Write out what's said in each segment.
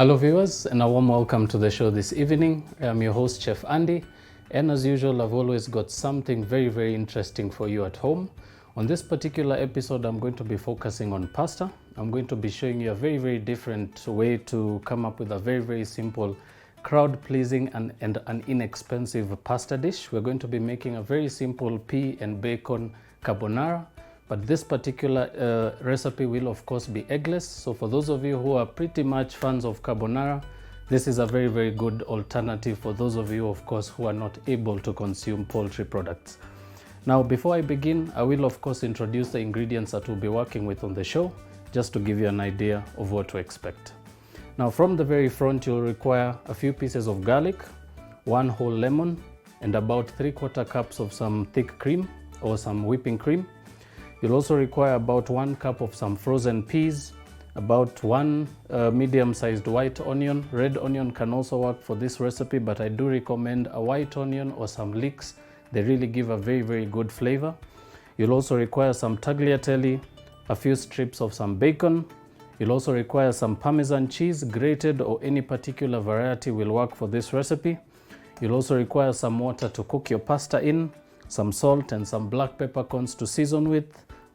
Hello viewers, and a warm welcome to the show this evening. I'm your host Chef Andy, and as usual I've always got something very interesting for you at home. On this particular episode I'm going to be focusing on pasta. I'm going to be showing you a very different way to come up with a very simple, crowd pleasing and an inexpensive pasta dish. We're going to be making a very simple pea and bacon carbonara. But this particular recipe will of course be eggless. So for those of you who are pretty much fans of carbonara, this is a very good alternative for those of you of course who are not able to consume poultry products. Now before I begin, I will of course introduce the ingredients that we'll be working with on the show, just to give you an idea of what to expect. Now from the very front, you'll require a few pieces of garlic, 1 whole lemon, and about 3/4 cups of some thick cream or some whipping cream. You'll also require about 1 cup of some frozen peas, about 1 medium-sized white onion. Red onion can also work for this recipe, but I do recommend a white onion or some leeks. They really give a very good flavor. You'll also require some tagliatelle, a few strips of some bacon. You'll also require some Parmesan cheese, grated or any particular variety will work for this recipe. You'll also require some water to cook your pasta in, some salt and some black peppercorns to season with,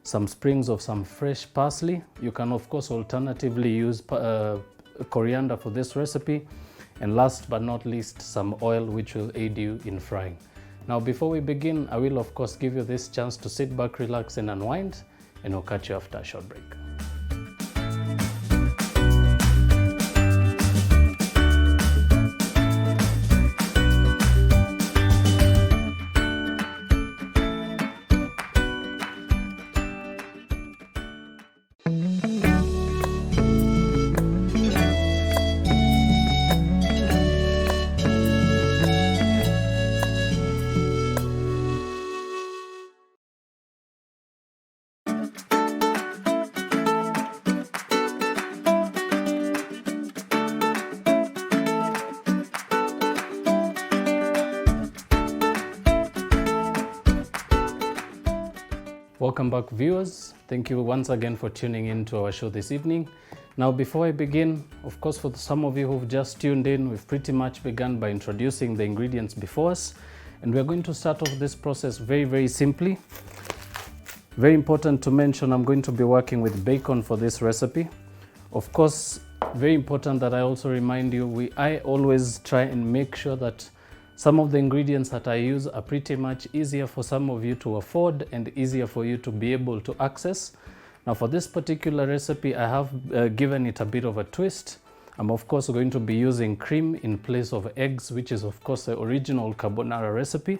some sprigs of some fresh parsley. You can of course alternatively use coriander for this recipe, and last but not least, some oil which will aid you in frying. Now before we begin, I will of course give you this chance to sit back, relax and unwind, and I'll catch you after a short break. Welcome back viewers. Thank you once again for tuning in to our show this evening. Now before I begin, of course for some of you who've just tuned in, we've pretty much begun by introducing the ingredients before us, and we're going to start off this process very simply. Very important to mention, I'm going to be working with bacon for this recipe. Of course, very important that I also remind you, I always try and make sure that some of the ingredients that I use are pretty much easier for some of you to afford and easier for you to be able to access. Now for this particular recipe, I have given it a bit of a twist. I'm of course going to be using cream in place of eggs, which is of course the original carbonara recipe.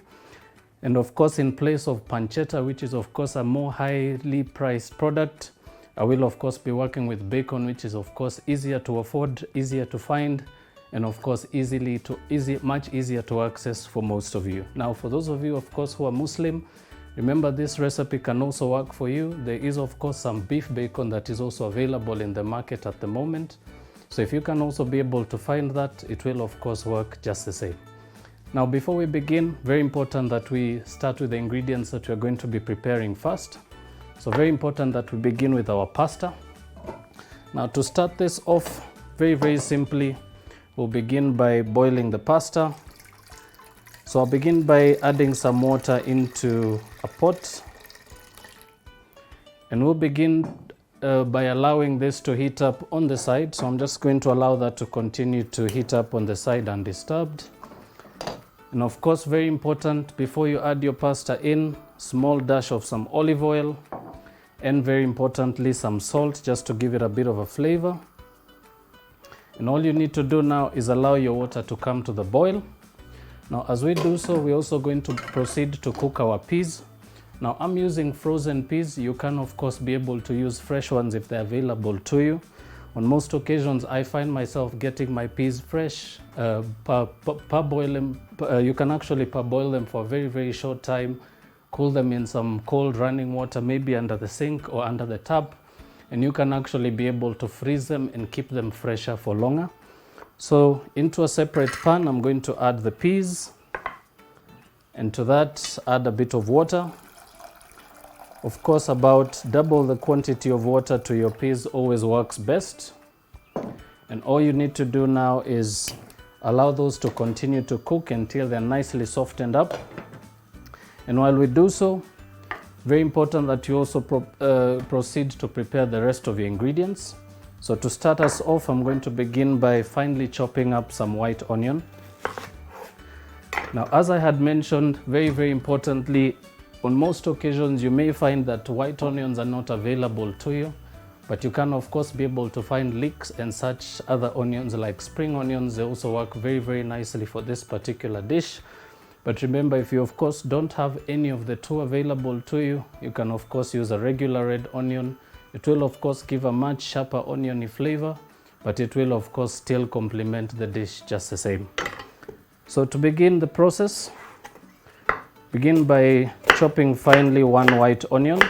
And of course in place of pancetta, which is of course a more highly priced product, I will of course be working with bacon, which is of course easier to afford, easier to find, and of course much easier to access for most of you. Now for those of you of course who are Muslim, remember this recipe can also work for you. There is of course some beef bacon that is also available in the market at the moment. So if you can also be able to find that, it will of course work just the same. Now before we begin, very important that we start with the ingredients that we're going to be preparing first. So very important that we begin with our pasta. Now to start this off, very simply, we'll begin by boiling the pasta. So I'll begin by adding some water into a pot, and we'll begin by allowing this to heat up on the side. So I'm just going to allow that to continue to heat up on the side undisturbed. And of course, very important, before you add your pasta in, small dash of some olive oil, and very importantly some salt, just to give it a bit of a flavor. And all you need to do now is allow your water to come to the boil. Now as we do so, we're also going to proceed to cook our peas. Now I'm using frozen peas. You can of course be able to use fresh ones if they're available to you. On most occasions I find myself getting my peas fresh. Parboil them. You can actually parboil them for a very short time, cool them in some cold running water, maybe under the sink or under the tap, and you can actually be able to freeze them and keep them fresher for longer. So into a separate pan, I'm going to add the peas, and to that add a bit of water. Of course, about double the quantity of water to your peas always works best. And all you need to do now is allow those to continue to cook until they're nicely softened up. And while we do so, very important that you also proceed to prepare the rest of your ingredients. So to start us off, I'm going to begin by finely chopping up some white onion. Now, as I had mentioned, very importantly, on most occasions you may find that white onions are not available to you, but you can of course be able to find leeks and such other onions like spring onions. They also work very nicely for this particular dish. But remember, if you of course don't have any of the two available to you, you can of course use a regular red onion. It will of course give a much sharper oniony flavor, but it will of course still complement the dish just the same. So to begin the process, begin by chopping finely one white onion.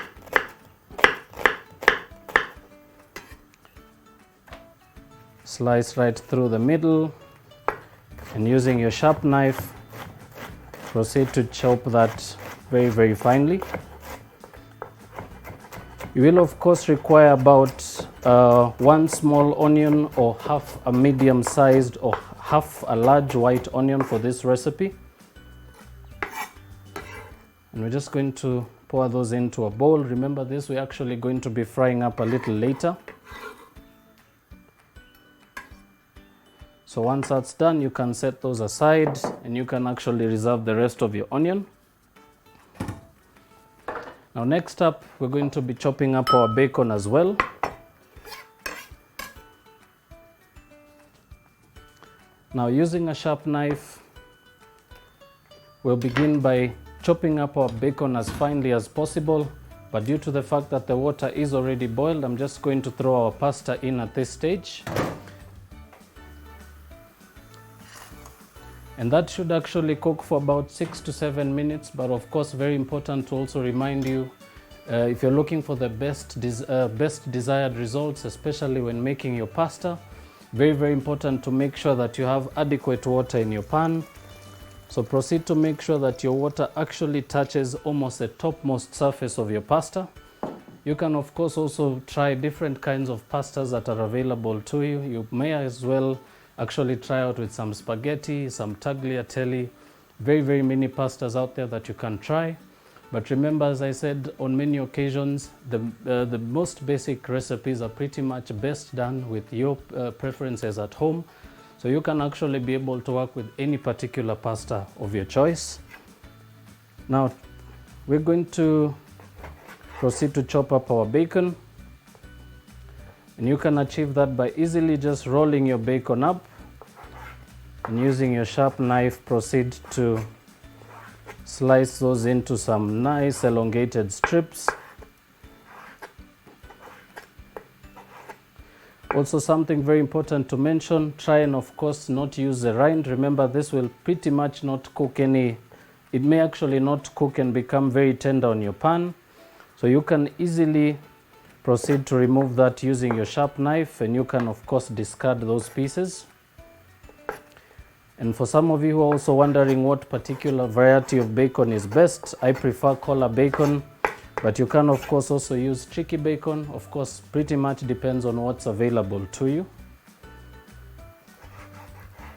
Slice right through the middle, and using your sharp knife, proceed to chop that very finely. You will of course require about one small onion or half a medium sized or half a large white onion for this recipe. And we're just going to pour those into a bowl. Remember this, we're actually going to be frying up a little later. So once that's done, you can set those aside and you can actually reserve the rest of your onion. Now next up, we're going to be chopping up our bacon as well. Now using a sharp knife, we'll begin by chopping up our bacon as finely as possible, but due to the fact that the water is already boiled, I'm just going to throw our pasta in at this stage. And that should actually cook for about 6 to 7 minutes, but of course very important to also remind you, if you're looking for the best desired results, especially when making your pasta, very important to make sure that you have adequate water in your pan. So proceed to make sure that your water actually touches almost the topmost surface of your pasta. You can of course also try different kinds of pastas that are available to you. You may as well actually try out with some spaghetti, some tagliatelle, very many pastas out there that you can try. But remember, as I said, on many occasions, the most basic recipes are pretty much best done with your preferences at home. So you can actually be able to work with any particular pasta of your choice. Now, we're going to proceed to chop up our bacon. And you can achieve that by easily just rolling your bacon up and using your sharp knife, proceed to slice those into some nice elongated strips. Also, something very important to mention, try and of course not use the rind. Remember, this will pretty much not cook it may actually not cook and become very tender on your pan. So you can easily proceed to remove that using your sharp knife, and you can of course discard those pieces. And for some of you who are also wondering what particular variety of bacon is best, I prefer collar bacon, but you can of course also use tricky bacon. Of course, pretty much depends on what's available to you.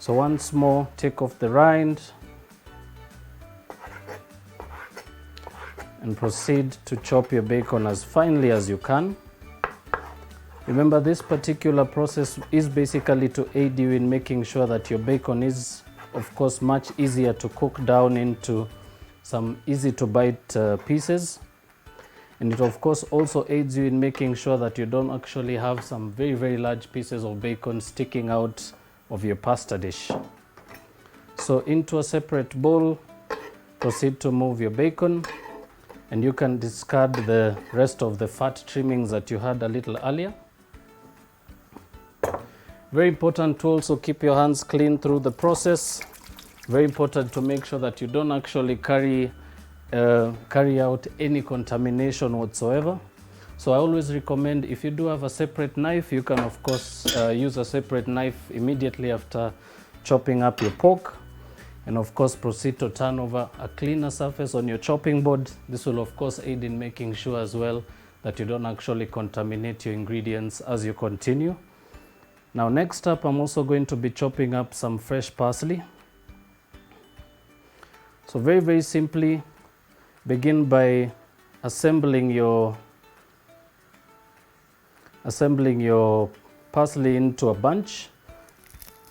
So once more, take off the rind and proceed to chop your bacon as finely as you can. Remember, this particular process is basically to aid you in making sure that your bacon is, of course, much easier to cook down into some easy to bite pieces. And it of course also aids you in making sure that you don't actually have some very large pieces of bacon sticking out of your pasta dish. So into a separate bowl, proceed to move your bacon, and you can discard the rest of the fat trimmings that you had a little earlier. Very important to also keep your hands clean through the process. Very important to make sure that you don't actually carry out any contamination whatsoever. So I always recommend, if you do have a separate knife, you can of course use a separate knife immediately after chopping up your pork, and of course proceed to turn over a cleaner surface on your chopping board. This will of course aid in making sure as well that you don't actually contaminate your ingredients as you continue. Now next up, I'm also going to be chopping up some fresh parsley. So very simply, begin by assembling your parsley into a bunch.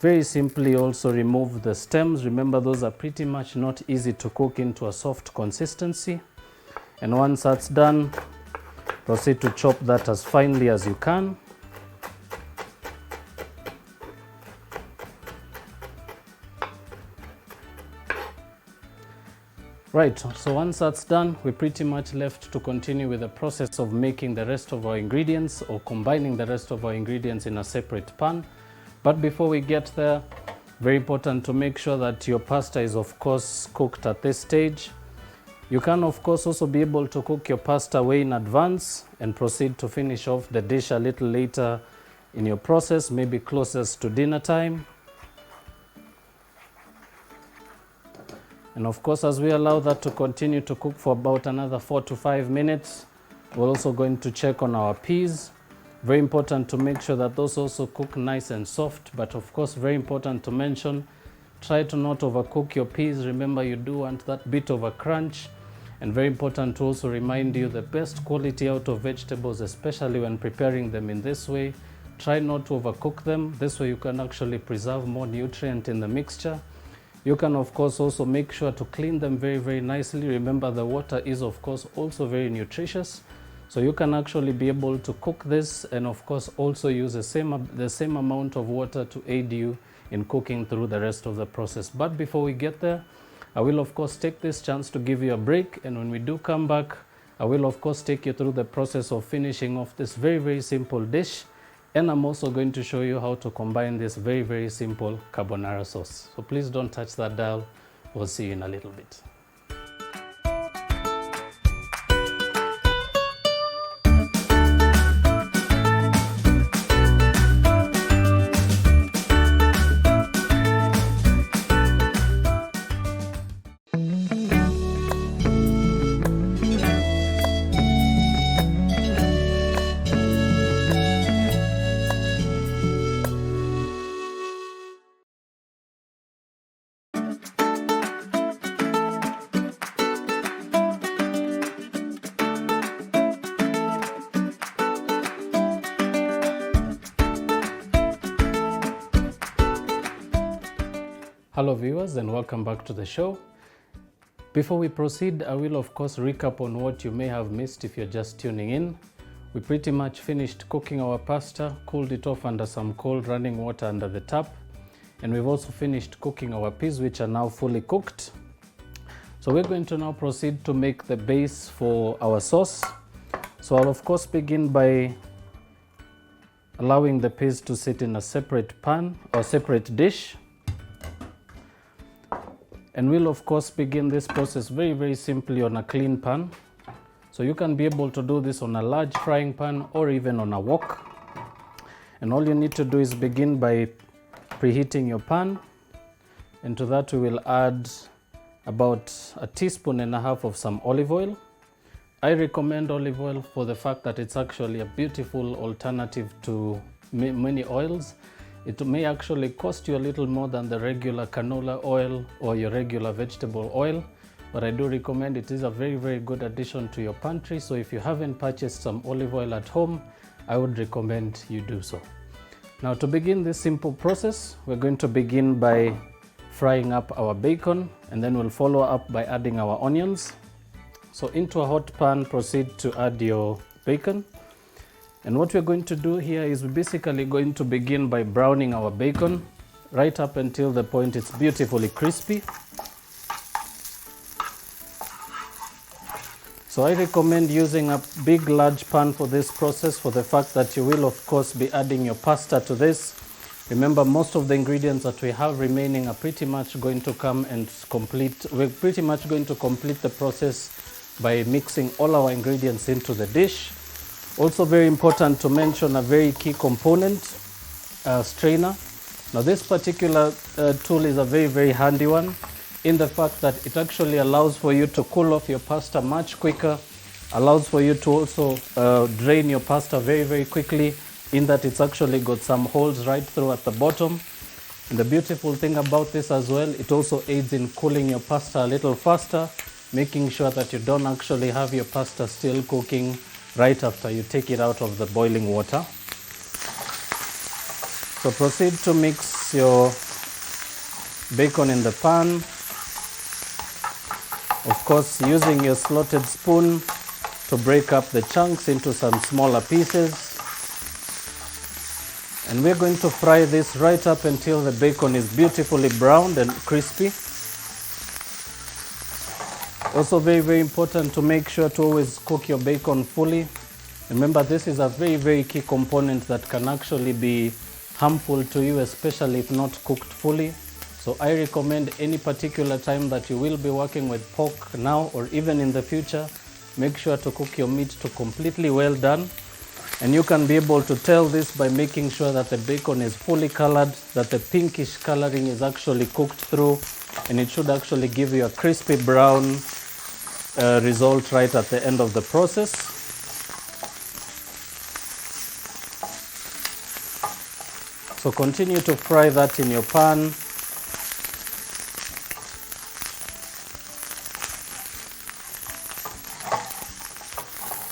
Very simply also remove the stems. Remember, those are pretty much not easy to cook into a soft consistency. And once that's done, proceed to chop that as finely as you can. Right, so once that's done, we're pretty much left to continue with the process of making the rest of our ingredients or combining the rest of our ingredients in a separate pan. But before we get there, very important to make sure that your pasta is of course cooked at this stage. You can of course also be able to cook your pasta way in advance and proceed to finish off the dish a little later in your process, maybe closest to dinner time. And of course, as we allow that to continue to cook for about another 4 to 5 minutes, we're also going to check on our peas. Very important to make sure that those also cook nice and soft, but of course very important to mention, try to not overcook your peas. Remember, you do want that bit of a crunch, and very important to also remind you the best quality out of vegetables, especially when preparing them in this way, try not to overcook them. This way you can actually preserve more nutrient in the mixture. You can of course also make sure to clean them very nicely. Remember, the water is of course also very nutritious. So you can actually be able to cook this and of course also use the same amount of water to aid you in cooking through the rest of the process. But before we get there, I will of course take this chance to give you a break, and when we do come back, I will of course take you through the process of finishing off this very simple dish, and I'm also going to show you how to combine this very simple carbonara sauce. So please don't touch that dial. We'll see you in a little bit. Hello viewers, and welcome back to the show. Before we proceed, I will of course recap on what you may have missed if you're just tuning in. We pretty much finished cooking our pasta, cooled it off under some cold running water under the tap, and we've also finished cooking our peas, which are now fully cooked. So we're going to now proceed to make the base for our sauce. So I'll of course begin by allowing the peas to sit in a separate pan or separate dish. And we'll of course begin this process very simply on a clean pan. So you can be able to do this on a large frying pan or even on a wok. And all you need to do is begin by preheating your pan. And to that we will add about 1.5 teaspoons of some olive oil. I recommend olive oil for the fact that it's actually a beautiful alternative to many oils. It may actually cost you a little more than the regular canola oil or your regular vegetable oil, but I do recommend it. Is a very good addition to your pantry. So if you haven't purchased some olive oil at home, I would recommend you do so. Now to begin this simple process, we're going to begin by frying up our bacon, and then we'll follow up by adding our onions. So into a hot pan, proceed to add your bacon. And what we're going to do here is we're basically going to begin by browning our bacon right up until the point it's beautifully crispy. So I recommend using a big large pan for this process, for the fact that you will of course be adding your pasta to this. Remember, most of the ingredients that we have remaining are pretty much going to come and we're pretty much going to complete the process by mixing all our ingredients into the dish. Also very important to mention a very key component, strainer. Now this particular tool is a very handy one, in the fact that it actually allows for you to cool off your pasta much quicker, allows for you to also drain your pasta very quickly, in that it's actually got some holes right through at the bottom. And the beautiful thing about this as well, it also aids in cooling your pasta a little faster, making sure that you don't actually have your pasta still cooking right after you take it out of the boiling water. So proceed to mix your bacon in the pan. Of course, using your slotted spoon to break up the chunks into some smaller pieces. And we're going to fry this right up until the bacon is beautifully browned and crispy. Also very, very important to make sure to always cook your bacon fully. Remember, this is a very, very key component that can actually be harmful to you, especially if not cooked fully. So I recommend any particular time that you will be working with pork now or even in the future, make sure to cook your meat to completely well done. And you can be able to tell this by making sure that the bacon is fully colored, that the pinkish coloring is actually cooked through, and it should actually give you a crispy brown result right at the end of the process. So continue to fry that in your pan.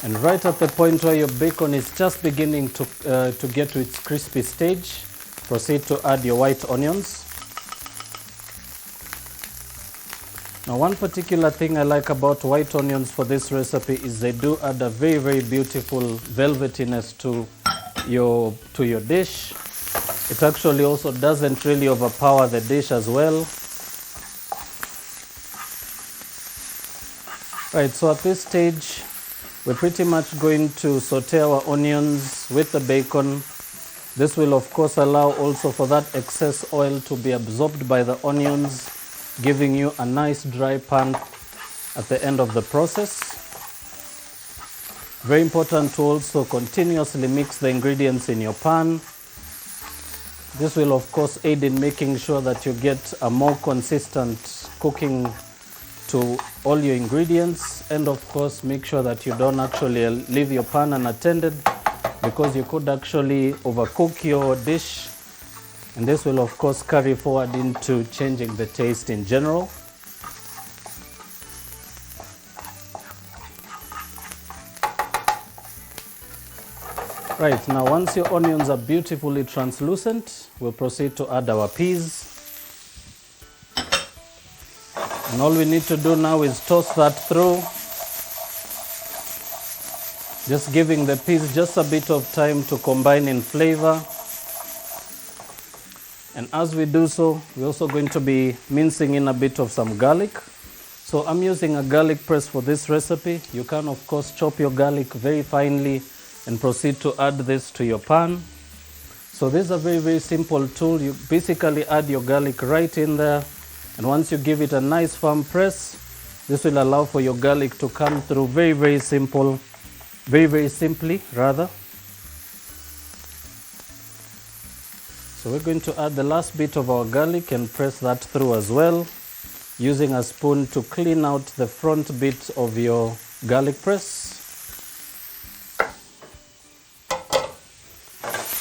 And right at the point where your bacon is just beginning to get to its crispy stage, proceed to add your white onions. Now, one particular thing I like about white onions for this recipe is they do add a very, very beautiful velvetiness to your dish. It actually also doesn't really overpower the dish as well. Right, so at this stage, we're pretty much going to saute our onions with the bacon. This will of course allow also for that excess oil to be absorbed by the onions, giving you a nice dry pan at the end of the process. Very important to also continuously mix the ingredients in your pan. This will of course aid in making sure that you get a more consistent cooking to all your ingredients, and of course make sure that you don't actually leave your pan unattended, because you could actually overcook your dish, and this will of course carry forward into changing the taste in general. Right, now once your onions are beautifully translucent, we'll proceed to add our peas. And all we need to do now is toss that through, just giving the peas just a bit of time to combine in flavor. And as we do so, we're also going to be mincing in a bit of some garlic. So I'm using a garlic press for this recipe. You can of course chop your garlic very finely and proceed to add this to your pan. So this is a very, very simple tool. You basically add your garlic right in there. And once you give it a nice firm press, this will allow for your garlic to come through very, very simply rather. So we're going to add the last bit of our garlic and press that through as well, using a spoon to clean out the front bit of your garlic press.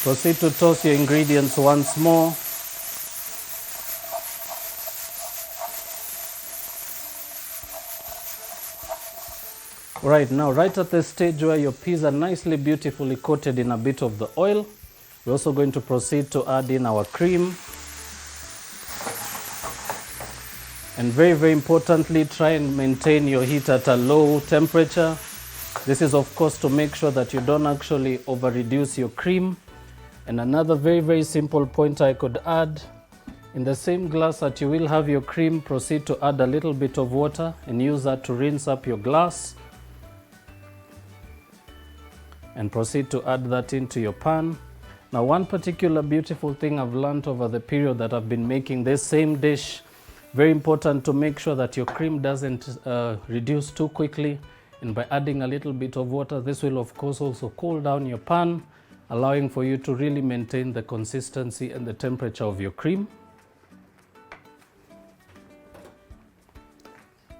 Proceed to toss your ingredients once more. Right now, right at the stage where your peas are nicely, beautifully coated in a bit of the oil, we're also going to proceed to add in our cream. And very, very importantly, try and maintain your heat at a low temperature. This is of course to make sure that you don't actually over reduce your cream. And another very, very simple point I could add, in the same glass that you will have your cream, proceed to add a little bit of water and use that to rinse up your glass. And proceed to add that into your pan. Now, one particular beautiful thing I've learned over the period that I've been making this same dish, very important to make sure that your cream doesn't reduce too quickly. And by adding a little bit of water, this will of course also cool down your pan, allowing for you to really maintain the consistency and the temperature of your cream.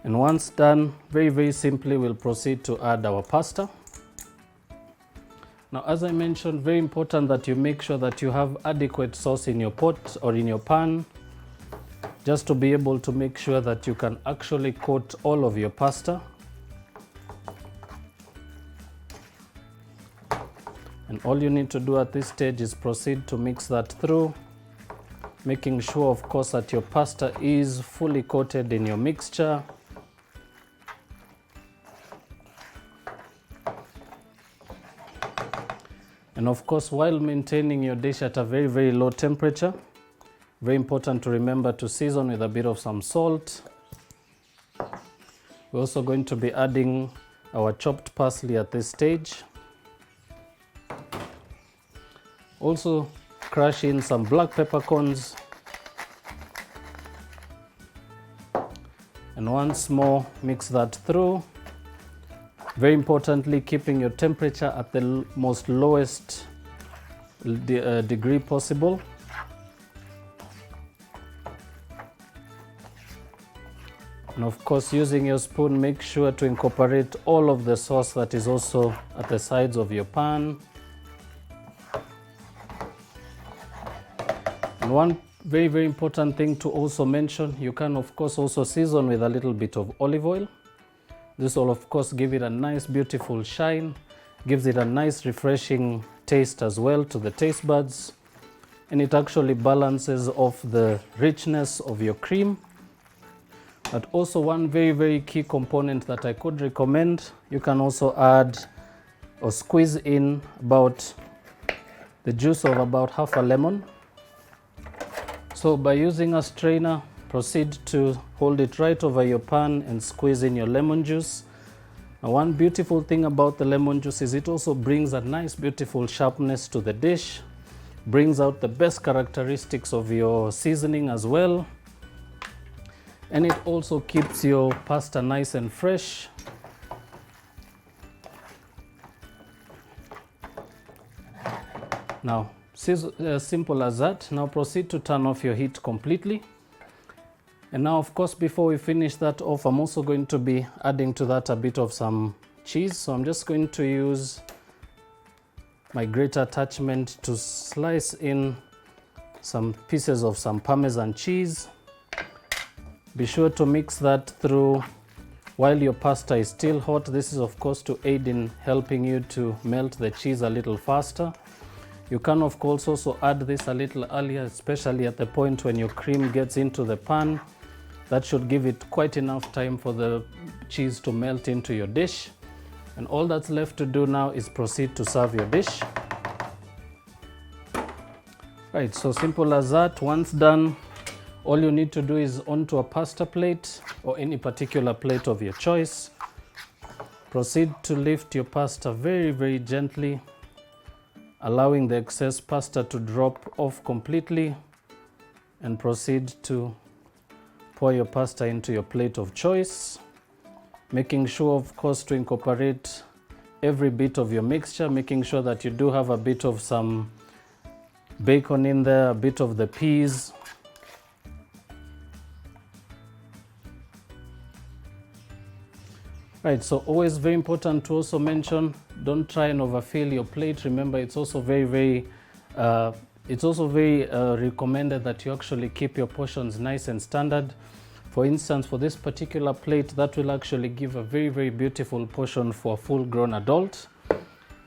And once done, very, very simply, we'll proceed to add our pasta. Now, as I mentioned, very important that you make sure that you have adequate sauce in your pot or in your pan, just to be able to make sure that you can actually coat all of your pasta. And all you need to do at this stage is proceed to mix that through, making sure, of course, that your pasta is fully coated in your mixture. And of course, while maintaining your dish at a very, very low temperature, very important to remember to season with a bit of some salt. We're also going to be adding our chopped parsley at this stage. Also crush in some black peppercorns. And once more, mix that through. Very importantly, keeping your temperature at the most lowest degree possible. And of course, using your spoon, make sure to incorporate all of the sauce that is also at the sides of your pan. And one very, very important thing to also mention, you can of course also season with a little bit of olive oil. This will of course give it a nice beautiful shine, gives it a nice refreshing taste as well to the taste buds, and it actually balances off the richness of your cream. But also one very, very key component that I could recommend, you can also add or squeeze in about the juice of about half a lemon. So by using a strainer, proceed to hold it right over your pan and squeeze in your lemon juice. Now, one beautiful thing about the lemon juice is it also brings a nice beautiful sharpness to the dish, brings out the best characteristics of your seasoning as well, and it also keeps your pasta nice and fresh. Now, simple as that. Now proceed to turn off your heat completely. And now, of course, before we finish that off, I'm also going to be adding to that a bit of some cheese. So I'm just going to use my grater attachment to slice in some pieces of some Parmesan cheese. Be sure to mix that through while your pasta is still hot. This is of course to aid in helping you to melt the cheese a little faster. You can of course also add this a little earlier, especially at the point when your cream gets into the pan. That should give it quite enough time for the cheese to melt into your dish. And all that's left to do now is proceed to serve your dish. Right, so simple as that. Once done, all you need to do is onto a pasta plate or any particular plate of your choice. Proceed to lift your pasta very, very gently, allowing the excess pasta to drop off completely, and proceed to pour your pasta into your plate of choice, making sure of course to incorporate every bit of your mixture, making sure that you do have a bit of some bacon in there, a bit of the peas. Right, so always very important to also mention, don't try and overfill your plate. Remember, it's also very recommended that you actually keep your portions nice and standard. For instance, for this particular plate, that will actually give a very, very beautiful portion for a full-grown adult.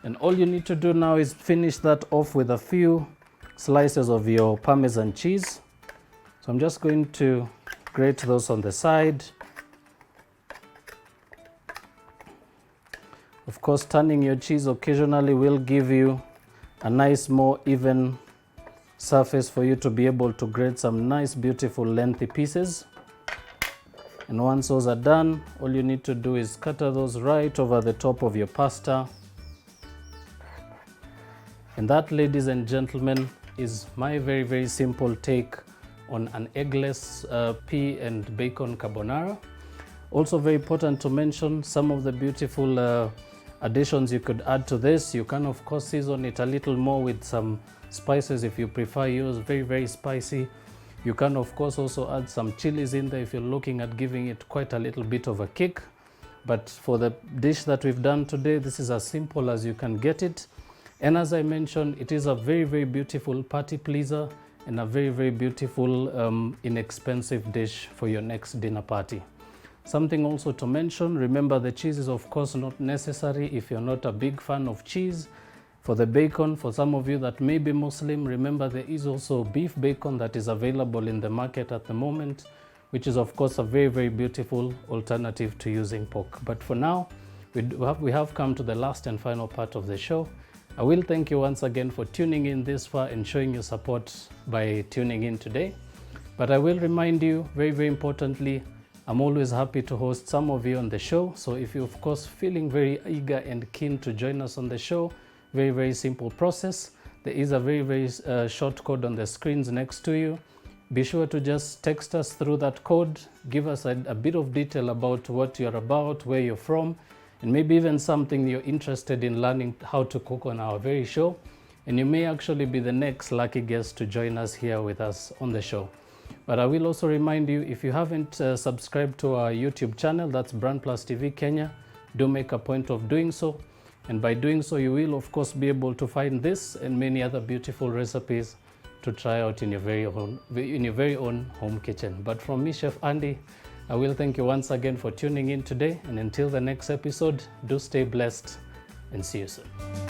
And all you need to do now is finish that off with a few slices of your Parmesan cheese. So I'm just going to grate those on the side. Of course, turning your cheese occasionally will give you a nice, more even surface for you to be able to grate some nice, beautiful, lengthy pieces. And once those are done, all you need to do is scatter those right over the top of your pasta. And that, ladies and gentlemen, is my very, very simple take on an eggless pea and bacon carbonara. Also very important to mention some of the beautiful additions you could add to this. You can of course season it a little more with some spices if you prefer yours very, very spicy. You can of course also add some chilies in there if you're looking at giving it quite a little bit of a kick. But for the dish that we've done today, this is as simple as you can get it. And as I mentioned, it is a very, very beautiful party pleaser and a very, very beautiful, inexpensive dish for your next dinner party. Something also to mention, remember the cheese is of course not necessary if you're not a big fan of cheese. For the bacon, for some of you that may be Muslim, remember there is also beef bacon that is available in the market at the moment, which is of course a very, very beautiful alternative to using pork. But for now, we have come to the last and final part of the show. I will thank you once again for tuning in this far and showing your support by tuning in today. But I will remind you, very, very importantly, I'm always happy to host some of you on the show. So if you're of course feeling very eager and keen to join us on the show, very, very simple process. There is a very, very short code on the screens next to you. Be sure to just text us through that code. Give us a bit of detail about what you're about, where you're from, and maybe even something you're interested in learning how to cook on our very show. And you may actually be the next lucky guest to join us here with us on the show. But I will also remind you, if you haven't subscribed to our YouTube channel, that's BrandPlus TV Kenya, do make a point of doing so. And by doing so, you will of course be able to find this and many other beautiful recipes to try out in your very own home kitchen. But from me, Chef Andy, I will thank you once again for tuning in today. And until the next episode, do stay blessed and see you soon.